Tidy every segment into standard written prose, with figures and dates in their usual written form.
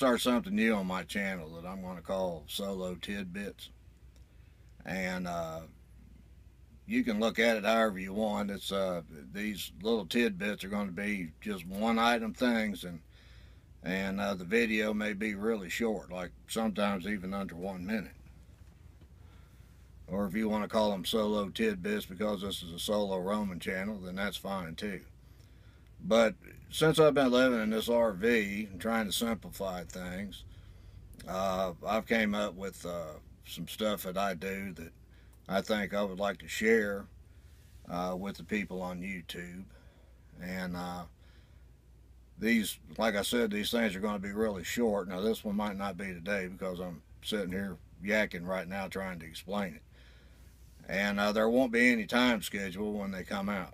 start something new on my channel that I'm going to call Solo TidBits. And you can look at it however you want. It's these little tidbits are going to be just one item things, and the video may be really short, like sometimes even under 1 minute. Or if you want to call them Solo TidBits because this is a solo roaming channel, then that's fine too. But since I've been living in this RV and trying to simplify things, I've came up with some stuff that I do that I think I would like to share with the people on YouTube. And these, like I said, these things are going to be really short. Now this one might not be today because I'm sitting here yakking right now trying to explain it. And there won't be any time schedule when they come out.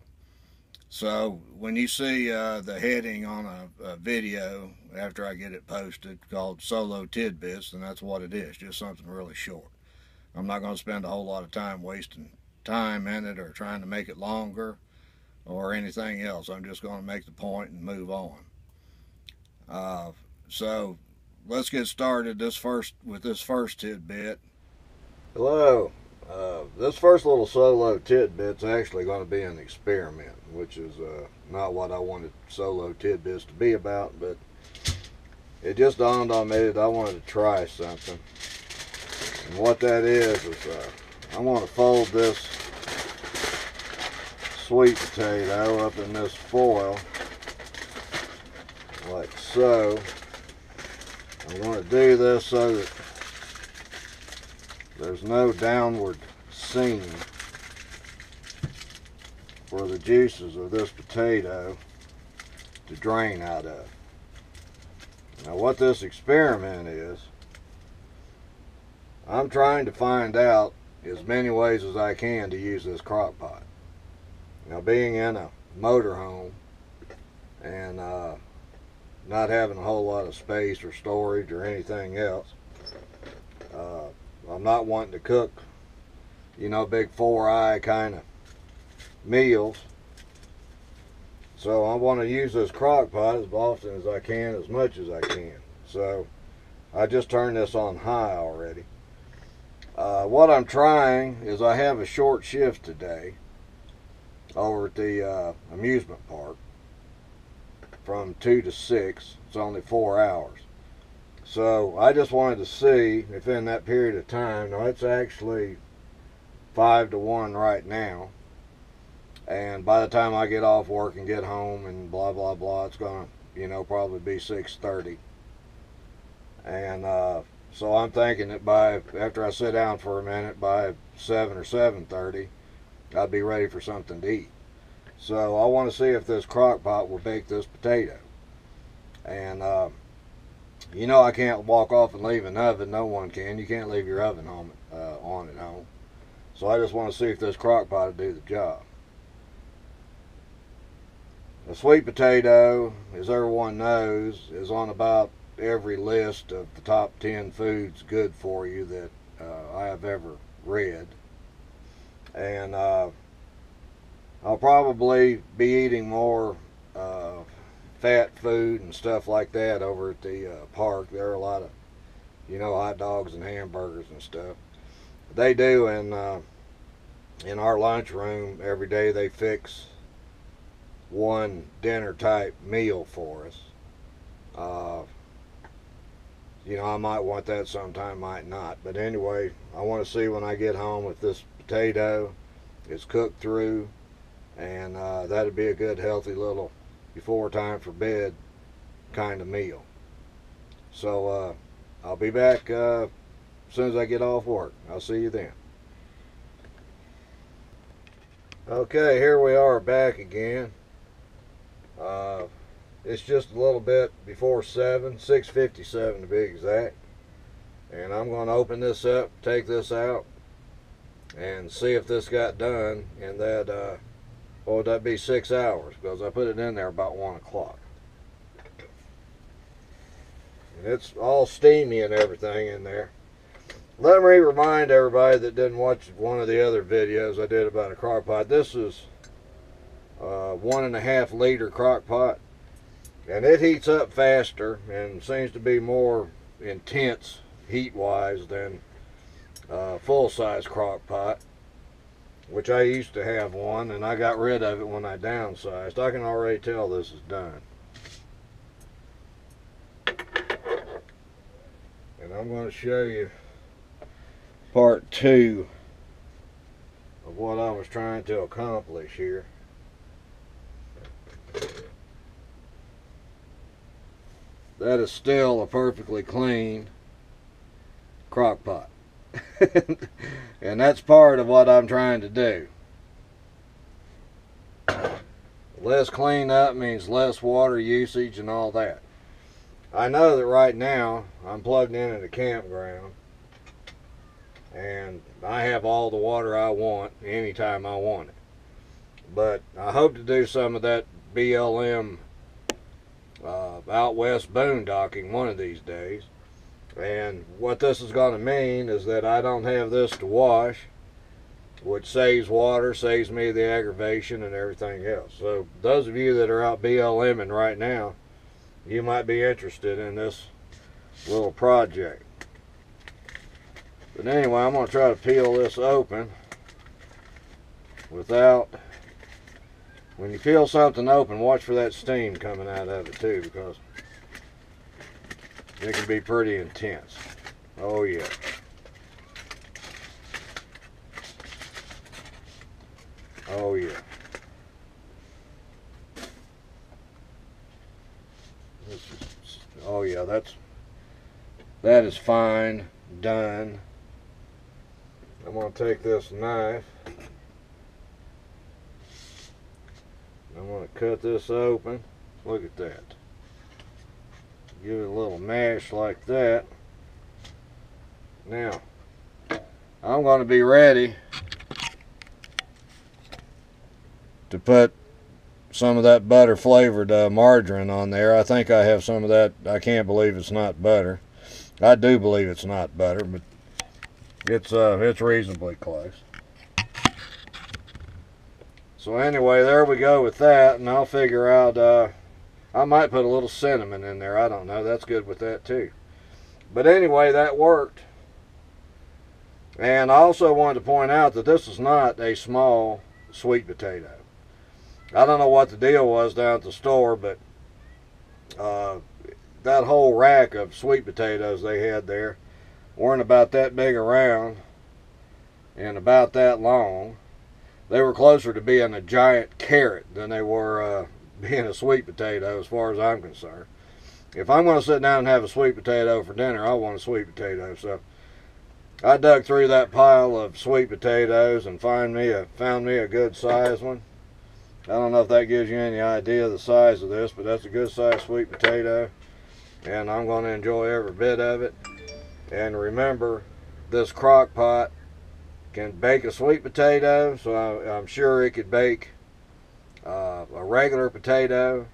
So when you see the heading on a video after I get it posted called Solo TidBits, then that's what it is, just something really short. I'm not going to spend a whole lot of time wasting time in it or trying to make it longer or anything else. I'm just going to make the point and move on. So let's get started with this first tidbit. Hello. This first little solo tidbit's actually going to be an experiment, which is not what I wanted Solo TidBits to be about, but it just dawned on me that I wanted to try something. And what that is I want to fold this sweet potato up in this foil like so. I want to do this so that there's no downward seam for the juices of this potato to drain out of. Now what this experiment is, I'm trying to find out as many ways as I can to use this crock pot. Now being in a motorhome and not having a whole lot of space or storage or anything else, I'm not wanting to cook, you know, big 4-eye kind of meals. So I want to use this crock pot as often as I can, as much as I can. So I just turned this on high already. What I'm trying is I have a short shift today over at the amusement park from 2 to 6. It's only 4 hours. So I just wanted to see if in that period of time, now it's actually 5 to 1 right now, and by the time I get off work and get home and blah blah blah, it's gonna, you know, probably be 6:30. And so I'm thinking that after I sit down for a minute, by 7 or 7:30, I'll be ready for something to eat. So I want to see if this crock pot will bake this potato. And you know, I can't walk off and leave an oven. No one can. You can't leave your oven on at home. So I just want to see if this crock pot will do the job. A sweet potato, as everyone knows, is on about every list of the top 10 foods good for you that I have ever read. And I'll probably be eating more fat food and stuff like that over at the park. There are a lot of, you know, hot dogs and hamburgers and stuff. They do in our lunchroom every day. They fix one dinner type meal for us. You know, I might want that sometime, might not. But anyway, I want to see when I get home if this potato is cooked through, and that'd be a good healthy little before time for bed kind of meal. So I'll be back as soon as I get off work. I'll see you then. Okay, here we are back again. It's just a little bit before 7, 6:57 to be exact. And I'm going to open this up, take this out, and see if this got done in that, what would that be, 6 hours, because I put it in there about 1 o'clock. And it's all steamy and everything in there. Let me remind everybody that didn't watch one of the other videos I did about a crock pot. This is a 1.5 liter crock pot. And it heats up faster and seems to be more intense heat-wise than a full-size crock pot, which I used to have one, and I got rid of it when I downsized. I can already tell this is done. And I'm going to show you part 2 of what I was trying to accomplish here. That is still a perfectly clean crock pot. And that's part of what I'm trying to do. Less cleanup means less water usage and all that. I know that right now I'm plugged in at a campground and I have all the water I want anytime I want it. But I hope to do some of that BLM out west boondocking one of these days. And what this is going to mean is that I don't have this to wash, which saves water, saves me the aggravation and everything else. So those of you that are out BLMing right now, you might be interested in this little project. But anyway, I'm going to try to peel this open without... When you peel something open, watch for that steam coming out of it too, because it can be pretty intense. Oh yeah. Oh yeah. Oh yeah, that is fine, done. I'm going to take this knife. I'm going to cut this open. Look at that. Give it a little mash like that. Now, I'm going to be ready to put some of that butter flavored margarine on there. I think I have some of that. I can't believe it's not butter. I do believe it's not butter, but it's reasonably close. So anyway, there we go with that, and I'll figure out, I might put a little cinnamon in there, I don't know, that's good with that too. But anyway, that worked. And I also wanted to point out that this is not a small sweet potato. I don't know what the deal was down at the store, but that whole rack of sweet potatoes they had there weren't about that big around and about that long. They were closer to being a giant carrot than they were being a sweet potato as far as I'm concerned. If I'm going to sit down and have a sweet potato for dinner, I want a sweet potato. So I dug through that pile of sweet potatoes and found me a good size one. I don't know if that gives you any idea of the size of this, but that's a good size sweet potato. And I'm going to enjoy every bit of it. And remember, this crock pot can bake a sweet potato, so I'm sure it could bake a regular potato,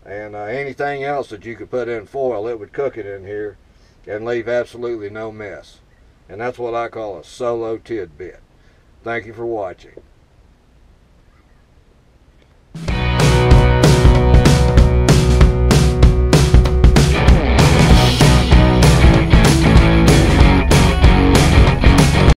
and anything else that you could put in foil, it would cook it in here and leave absolutely no mess. And that's what I call a solo tidbit. Thank you for watching.